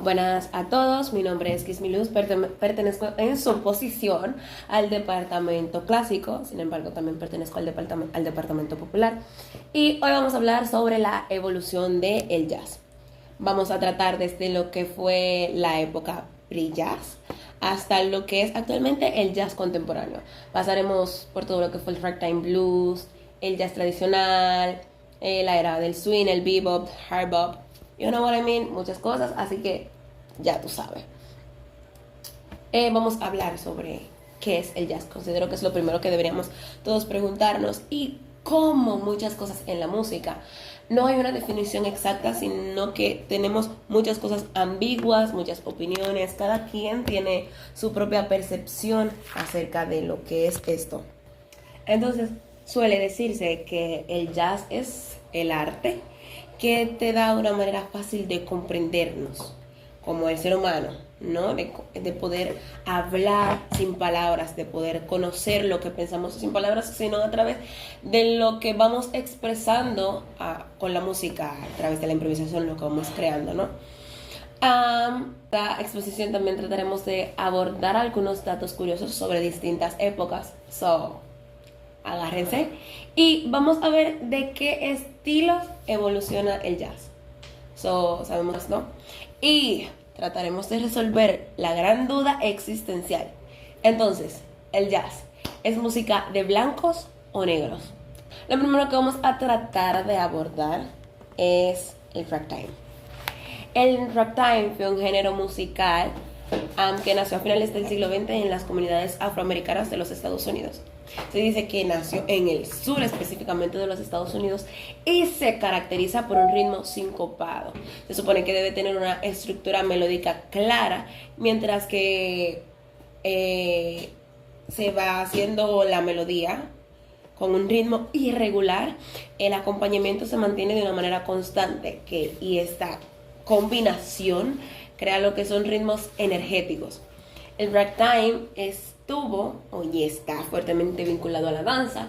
Buenas a todos, mi nombre es Kismiluz, pertenezco en su posición al departamento clásico, sin embargo también pertenezco al departamento popular y hoy vamos a hablar sobre la evolución del jazz. Vamos a tratar desde lo que fue la época pre-jazz hasta lo que es actualmente el jazz contemporáneo. Pasaremos por todo lo que fue el ragtime blues, el jazz tradicional, la era del swing, el bebop, hard bop, you know what I mean, muchas cosas, así que ya tú sabes. Vamos a hablar sobre qué es el jazz. Considero que es lo primero que deberíamos todos preguntarnos y como muchas cosas en la música. No hay una definición exacta, sino que tenemos muchas cosas ambiguas, muchas opiniones. Cada quien tiene su propia percepción acerca de lo que es esto. Entonces, suele decirse que el jazz es el arte que te da una manera fácil de comprendernos como el ser humano, ¿no? De poder hablar sin palabras, de poder conocer lo que pensamos sin palabras, sino a través de lo que vamos expresando con la música, a través de la improvisación, lo que vamos creando, ¿no? La exposición también trataremos de abordar algunos datos curiosos sobre distintas épocas. Agárrense y vamos a ver de qué estilo evoluciona el jazz. Sabemos, ¿no? Y trataremos de resolver la gran duda existencial. Entonces, ¿el jazz es música de blancos o negros? Lo primero que vamos a tratar de abordar es el ragtime. El ragtime fue un género musical que nació a finales del siglo XX en las comunidades afroamericanas de los Estados Unidos. Se dice que nació en el sur específicamente de los Estados Unidos y se caracteriza por un ritmo sincopado. Se supone que debe tener una estructura melódica clara, mientras que se va haciendo la melodía con un ritmo irregular. El acompañamiento se mantiene de una manera constante y esta combinación crea lo que son ritmos energéticos. El ragtime estuvo y está fuertemente vinculado a la danza,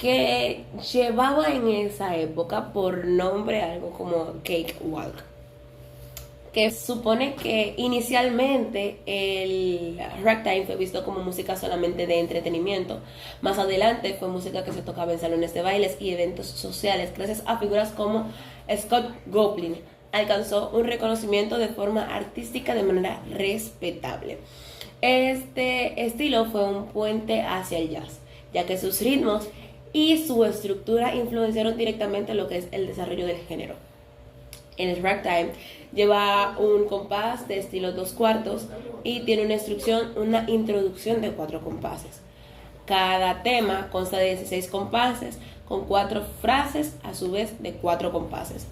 que llevaba en esa época por nombre algo como cakewalk, que supone que inicialmente el ragtime fue visto como música solamente de entretenimiento. Más adelante fue música que se tocaba en salones de bailes y eventos sociales, gracias a figuras como Scott Joplin. Alcanzó un reconocimiento de forma artística de manera respetable. Este estilo fue un puente hacia el jazz, ya que sus ritmos y su estructura influenciaron directamente lo que es el desarrollo del género. El ragtime lleva un compás de estilo 2/4 y tiene una introducción de 4 compases. Cada tema consta de 16 compases con 4 frases, a su vez de 4 compases.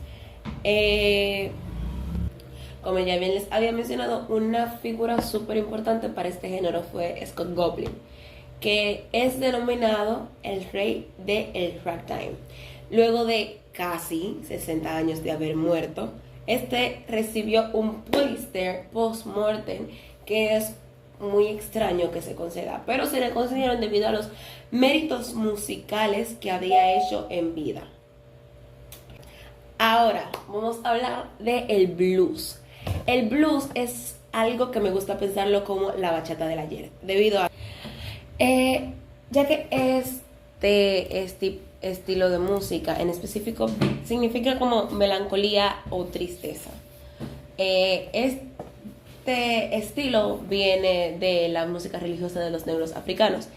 Como ya bien les había mencionado, una figura súper importante para este género fue Scott Joplin, que es denominado el rey del ragtime. Luego de casi 60 años de haber muerto, este recibió un Pulitzer post-mortem, que es muy extraño que se conceda, pero se le concedieron debido a los méritos musicales que había hecho en vida. Ahora vamos a hablar del blues. El blues es algo que me gusta pensarlo como la bachata del ayer, debido a ya que este estilo de música en específico significa como melancolía o tristeza. Este estilo viene de la música religiosa de los negros africanos,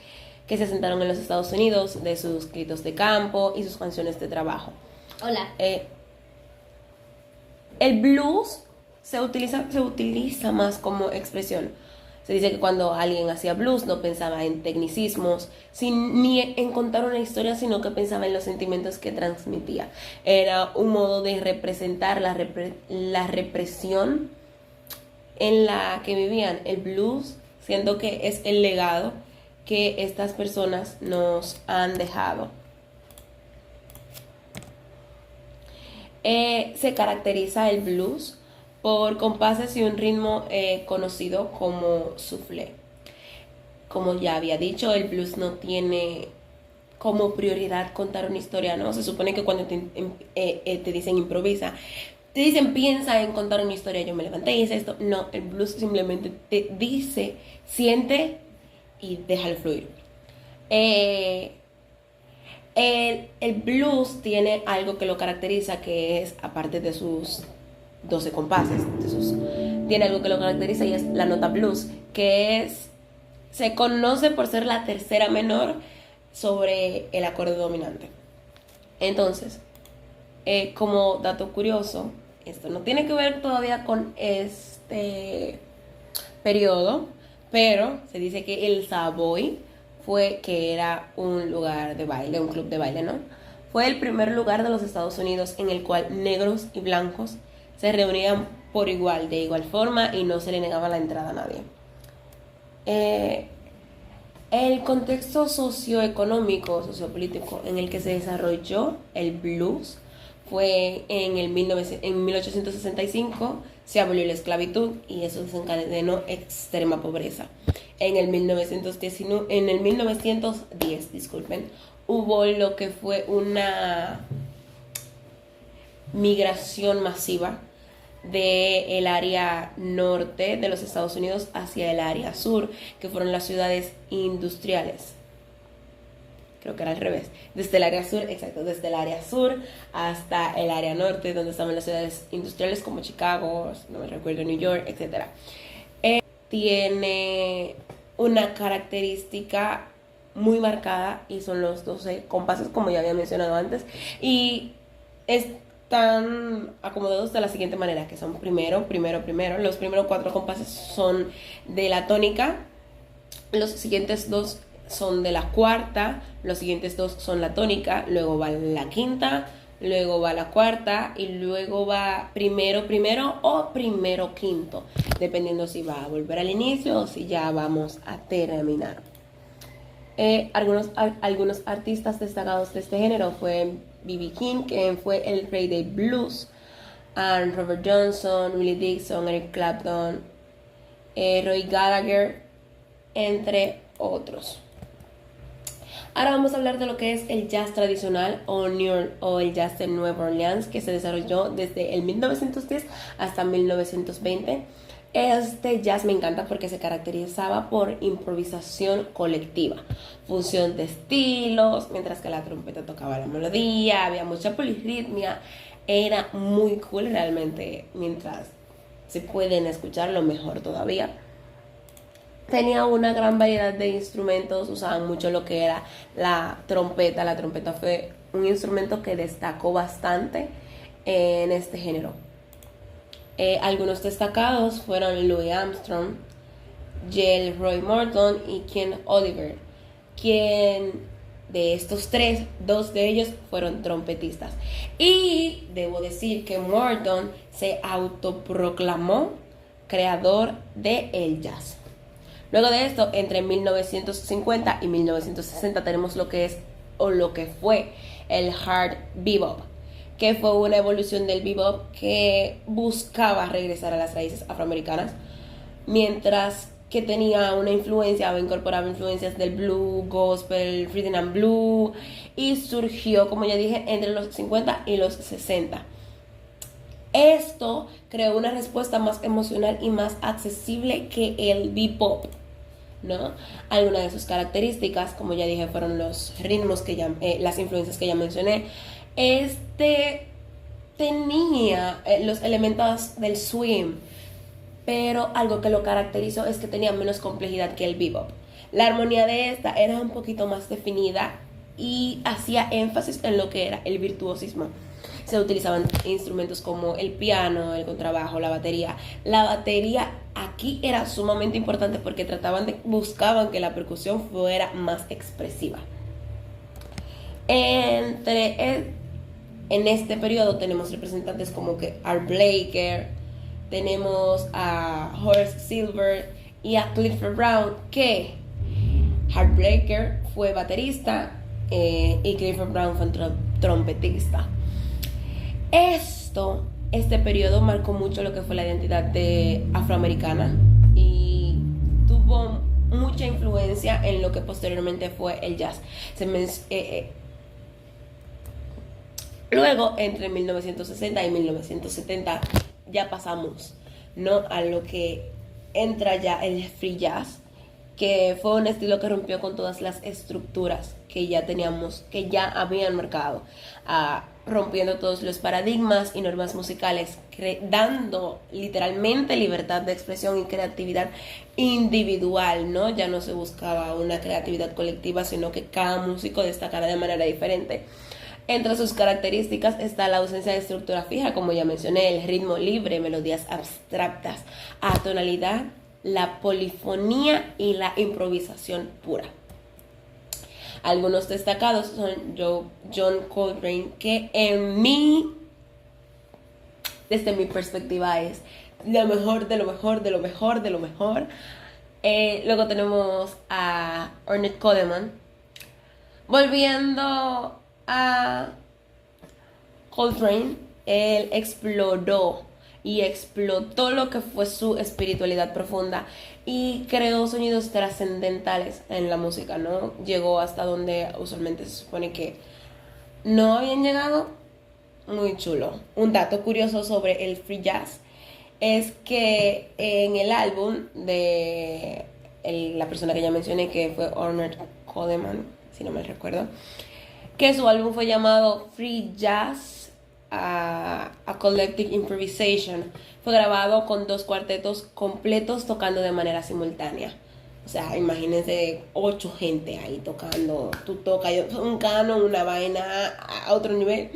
que se asentaron en los Estados Unidos, de sus gritos de campo y sus canciones de trabajo. Hola. El blues se utiliza más como expresión. Se dice que cuando alguien hacía blues no pensaba en tecnicismos, ni en contar una historia, sino que pensaba en los sentimientos que transmitía. Era un modo de representar la represión en la que vivían. El blues, siendo que es el legado que estas personas nos han dejado. Se caracteriza el blues por compases y un ritmo conocido como soufflé. Como ya había dicho, el blues no tiene como prioridad contar una historia, ¿no? Se supone que cuando te dicen improvisa, te dicen piensa en contar una historia, yo me levanté y hice esto. No, el blues simplemente te dice, siente y déjalo fluir. El blues tiene algo que lo caracteriza, que es, aparte de sus 12 compases, tiene algo que lo caracteriza y es la nota blues, que se conoce por ser la tercera menor sobre el acorde dominante. Entonces, como dato curioso, esto no tiene que ver todavía con este periodo, pero se dice que el Savoy que era un lugar de baile, un club de baile, ¿no? Fue el primer lugar de los Estados Unidos en el cual negros y blancos se reunían por igual, de igual forma, y no se le negaba la entrada a nadie. El contexto socioeconómico, sociopolítico en el que se desarrolló el blues fue en 1865 se abolió la esclavitud y eso desencadenó extrema pobreza. En el 1910, disculpen, hubo lo que fue una migración masiva del área norte de los Estados Unidos hacia el área sur, que fueron las ciudades industriales. Creo que era al revés. Desde el área sur, exacto, desde el área sur hasta el área norte, donde estaban las ciudades industriales como Chicago, no me recuerdo, New York, etc. Tiene una característica muy marcada y son los 12 compases, como ya había mencionado antes, y están acomodados de la siguiente manera, que son primero. Los primeros 4 compases son de la tónica, los siguientes 2 son de la cuarta, los siguientes 2 son la tónica, luego va la quinta, luego va la cuarta y luego va primero o primero quinto, dependiendo si va a volver al inicio o si ya vamos a terminar. Algunos artistas destacados de este género fue B.B. King, que fue el rey del blues, Robert Johnson, Willie Dixon, Eric Clapton, Roy Gallagher, entre otros. Ahora vamos a hablar de lo que es el jazz tradicional o el jazz de Nueva Orleans, que se desarrolló desde el 1910 hasta 1920. Este jazz me encanta porque se caracterizaba por improvisación colectiva, función de estilos, mientras que la trompeta tocaba la melodía, había mucha polirritmia, era muy cool realmente, mientras se pueden escucharlo mejor todavía. Tenía una gran variedad de instrumentos, usaban mucho lo que era la trompeta. La trompeta fue un instrumento que destacó bastante en este género. Algunos destacados fueron Louis Armstrong, Roy Morton y Ken Oliver, quien de estos 3, 2 de ellos fueron trompetistas. Y debo decir que Morton se autoproclamó creador del jazz. Luego de esto, entre 1950 y 1960 tenemos lo que fue el hard bebop, que fue una evolución del bebop que buscaba regresar a las raíces afroamericanas, mientras que tenía una influencia o incorporaba influencias del blues, gospel, rhythm and blues, y surgió, como ya dije, entre los 50 y los 60. Esto creó una respuesta más emocional y más accesible que el bebop, ¿no? Algunas de sus características, como ya dije, fueron los ritmos las influencias que ya mencioné. Tenía los elementos del swing, pero algo que lo caracterizó es que tenía menos complejidad que el bebop. La armonía de esta era un poquito más definida y hacía énfasis en lo que era el virtuosismo. Se utilizaban instrumentos como el piano, el contrabajo, la batería. La batería aquí era sumamente importante porque buscaban que la percusión fuera más expresiva. En este periodo tenemos representantes como que Art Blakey, tenemos a Horace Silver y a Clifford Brown, que Art Blakey fue baterista y Clifford Brown fue trompetista. Este periodo marcó mucho lo que fue la identidad afroamericana y tuvo mucha influencia en lo que posteriormente fue el jazz. Luego, entre 1960 y 1970, ya pasamos, ¿no?, a lo que entra ya el free jazz, que fue un estilo que rompió con todas las estructuras que ya teníamos, que ya habían marcado, rompiendo todos los paradigmas y normas musicales, dando literalmente libertad de expresión y creatividad individual, ¿no? Ya no se buscaba una creatividad colectiva, sino que cada músico destacara de manera diferente. Entre sus características está la ausencia de estructura fija, como ya mencioné, el ritmo libre, melodías abstractas, atonalidad, la polifonía y la improvisación pura. Algunos destacados son John Coltrane, que desde mi perspectiva, es lo mejor de lo mejor de lo mejor de lo mejor. Luego tenemos a Ornette Coleman. Volviendo a Coltrane, él exploró y explotó lo que fue su espiritualidad profunda y creó sonidos trascendentales en la música, ¿no? Llegó hasta donde usualmente se supone que no habían llegado. Muy chulo. Un dato curioso sobre el free jazz es que en el álbum de la persona que ya mencioné, que fue Ornette Coleman, si no me recuerdo, que su álbum fue llamado Free Jazz, a Collective Improvisation. Fue grabado con 2 cuartetos completos tocando de manera simultánea. O sea, imagínense 8 gente ahí tocando. Tú tocas un canon, una vaina a otro nivel.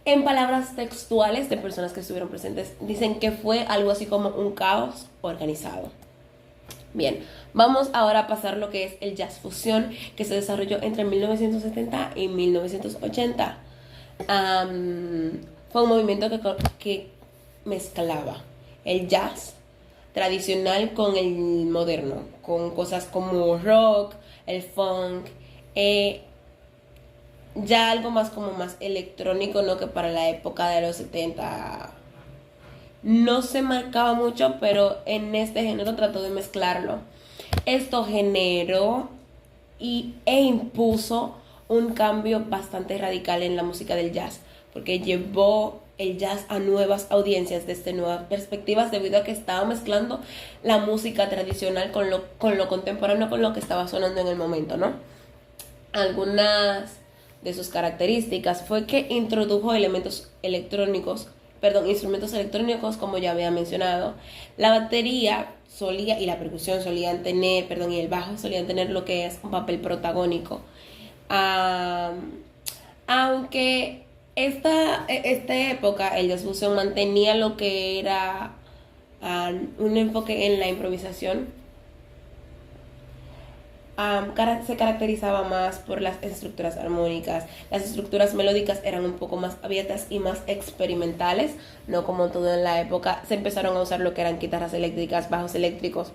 En palabras textuales de personas que estuvieron presentes, dicen que fue algo así como un caos organizado. Bien, vamos ahora a pasar lo que es el jazz fusión, que se desarrolló entre 1970 y 1980. Fue un movimiento que mezclaba el jazz tradicional con el moderno, con cosas como rock, el funk, ya algo más como más electrónico, ¿no?, que para la época de los 70 no se marcaba mucho, pero en este género trató de mezclarlo. Esto generó e impuso un cambio bastante radical en la música del jazz, porque llevó el jazz a nuevas audiencias desde nuevas perspectivas, debido a que estaba mezclando la música tradicional con lo contemporáneo, con lo que estaba sonando en el momento, ¿no? Algunas de sus características fue que introdujo instrumentos electrónicos, como ya había mencionado. La batería y la percusión solían tener, y el bajo solían tener lo que es un papel protagónico. Aunque esta época, el jazz fusion mantenía lo que era un enfoque en la improvisación, se caracterizaba más por las estructuras armónicas. Las estructuras melódicas eran un poco más abiertas y más experimentales, no como todo en la época. Se empezaron a usar lo que eran guitarras eléctricas, bajos eléctricos.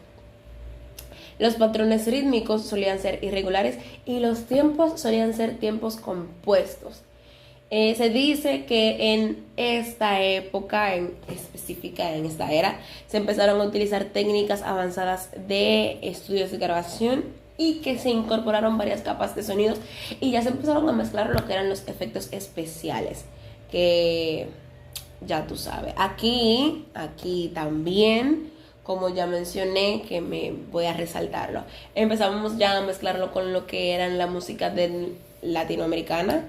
Los patrones rítmicos solían ser irregulares y los tiempos solían ser tiempos compuestos. Se dice que en esta época, en esta era, se empezaron a utilizar técnicas avanzadas de estudios de grabación y que se incorporaron varias capas de sonidos y ya se empezaron a mezclar lo que eran los efectos especiales, que ya tú sabes. Aquí también, como ya mencioné, que me voy a resaltarlo, empezamos ya a mezclarlo con lo que eran la música latinoamericana,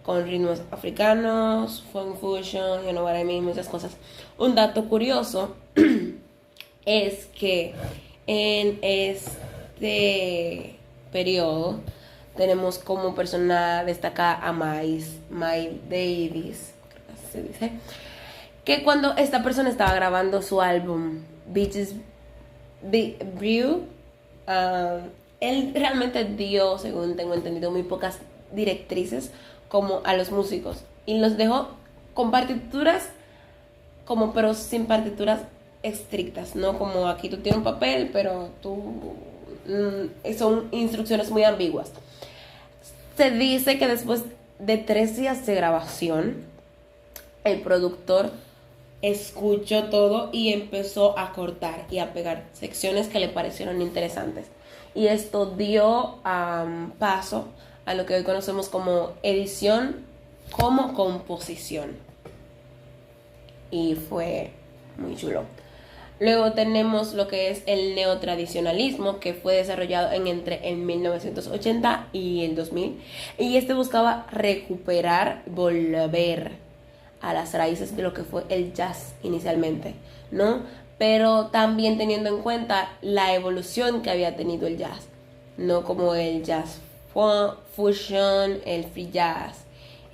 con ritmos africanos, funk fusion, you know what I mean, muchas cosas. Un dato curioso es que en este periodo tenemos como persona destacada a Miles Davis, creo que así se dice, que cuando esta persona estaba grabando su álbum Beaches Brew, él realmente dio, según tengo entendido, muy pocas directrices como a los músicos y los dejó con partituras, pero sin partituras estrictas, no como aquí tú tienes un papel, pero son instrucciones muy ambiguas. Se dice que después de 3 días de grabación, el productor escuchó todo y empezó a cortar y a pegar secciones que le parecieron interesantes, y esto dio paso a lo que hoy conocemos como edición como composición. Y fue muy chulo. Luego tenemos lo que es el neotradicionalismo, que fue desarrollado entre el 1980 y el 2000. Y este buscaba recuperar, volver a las raíces de lo que fue el jazz inicialmente, ¿no? Pero también teniendo en cuenta la evolución que había tenido el jazz, no como el jazz fusion, el free jazz,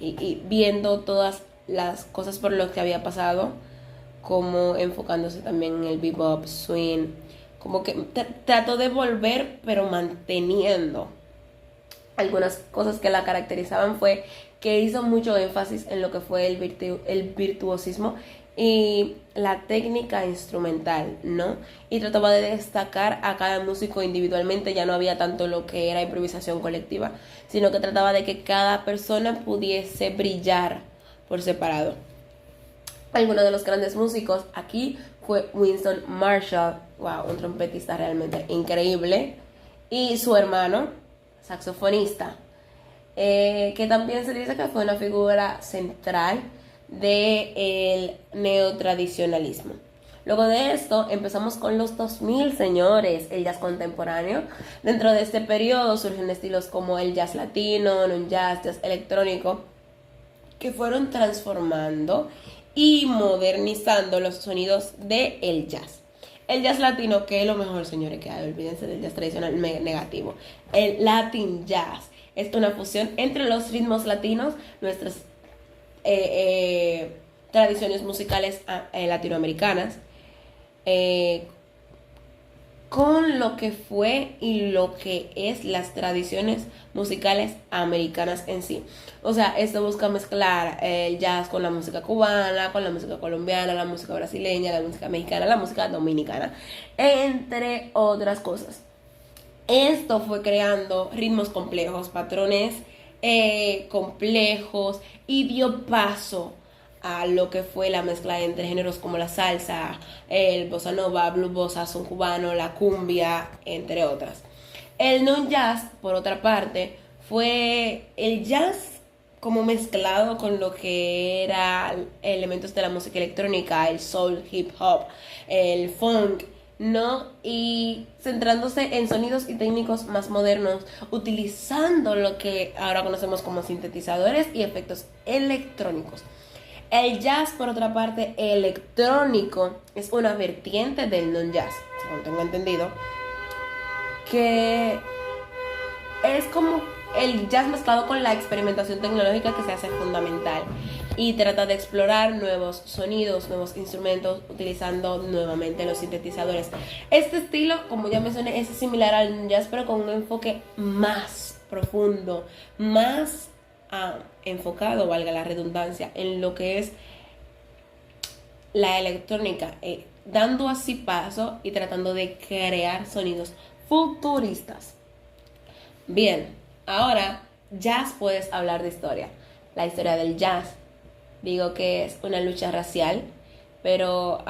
y viendo todas las cosas por lo que había pasado, como enfocándose también en el bebop, swing, como que trató de volver, pero manteniendo algunas cosas que la caracterizaban. Fue que hizo mucho énfasis en lo que fue el virtuosismo y la técnica instrumental, ¿no? Y trataba de destacar a cada músico individualmente. Ya no había tanto lo que era improvisación colectiva, sino que trataba de que cada persona pudiese brillar por separado. Algunos de los grandes músicos aquí fue Winston Marshall, wow, un trompetista realmente increíble, y su hermano, saxofonista, que también se dice que fue una figura central del neotradicionalismo. Luego de esto empezamos con los 2000, señores, el jazz contemporáneo. Dentro de este periodo surgen estilos como el jazz latino, un jazz electrónico, que fueron transformando y modernizando los sonidos del jazz. El jazz latino, que es lo mejor, señores, que hay, olvídense del jazz tradicional negativo. El Latin jazz es una fusión entre los ritmos latinos, nuestras tradiciones musicales latinoamericanas, con lo que fue y lo que es las tradiciones musicales americanas en sí. O sea, esto busca mezclar el jazz con la música cubana, con la música colombiana, la música brasileña, la música mexicana, la música dominicana, entre otras cosas. Esto fue creando ritmos complejos, patrones complejos, y dio paso a lo que fue la mezcla entre géneros como la salsa, el bossa nova, blues bossa, son cubano, la cumbia, entre otras. El non-jazz, por otra parte, fue el jazz como mezclado con lo que era elementos de la música electrónica, el soul, hip hop, el funk, ¿no? Y centrándose en sonidos y técnicos más modernos, utilizando lo que ahora conocemos como sintetizadores y efectos electrónicos. El jazz, por otra parte, electrónico, es una vertiente del non-jazz, según tengo entendido, que es como el jazz mezclado con la experimentación tecnológica, que se hace fundamental y trata de explorar nuevos sonidos, nuevos instrumentos, utilizando nuevamente los sintetizadores. Este estilo, como ya mencioné, es similar al jazz, pero con un enfoque más profundo, más enfocado, valga la redundancia, en lo que es la electrónica, dando así paso y tratando de crear sonidos futuristas. Bien, ahora jazz, puedes hablar de historia. La historia del jazz, digo que es una lucha racial, pero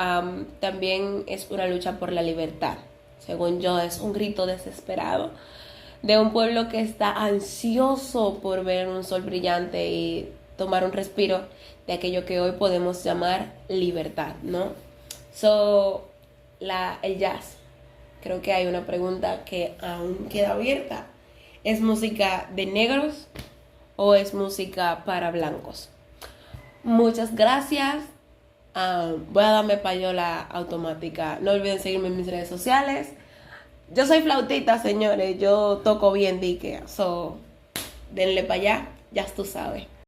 también es una lucha por la libertad. Según yo, es un grito desesperado de un pueblo que está ansioso por ver un sol brillante y tomar un respiro de aquello que hoy podemos llamar libertad, ¿no? El jazz, creo que hay una pregunta que aún queda abierta. ¿Es música de negros o es música para blancos? Muchas gracias. Voy a darme payola automática. No olviden seguirme en mis redes sociales. Yo soy flautita, señores. Yo toco bien dique. Denle para allá. Ya tú sabes.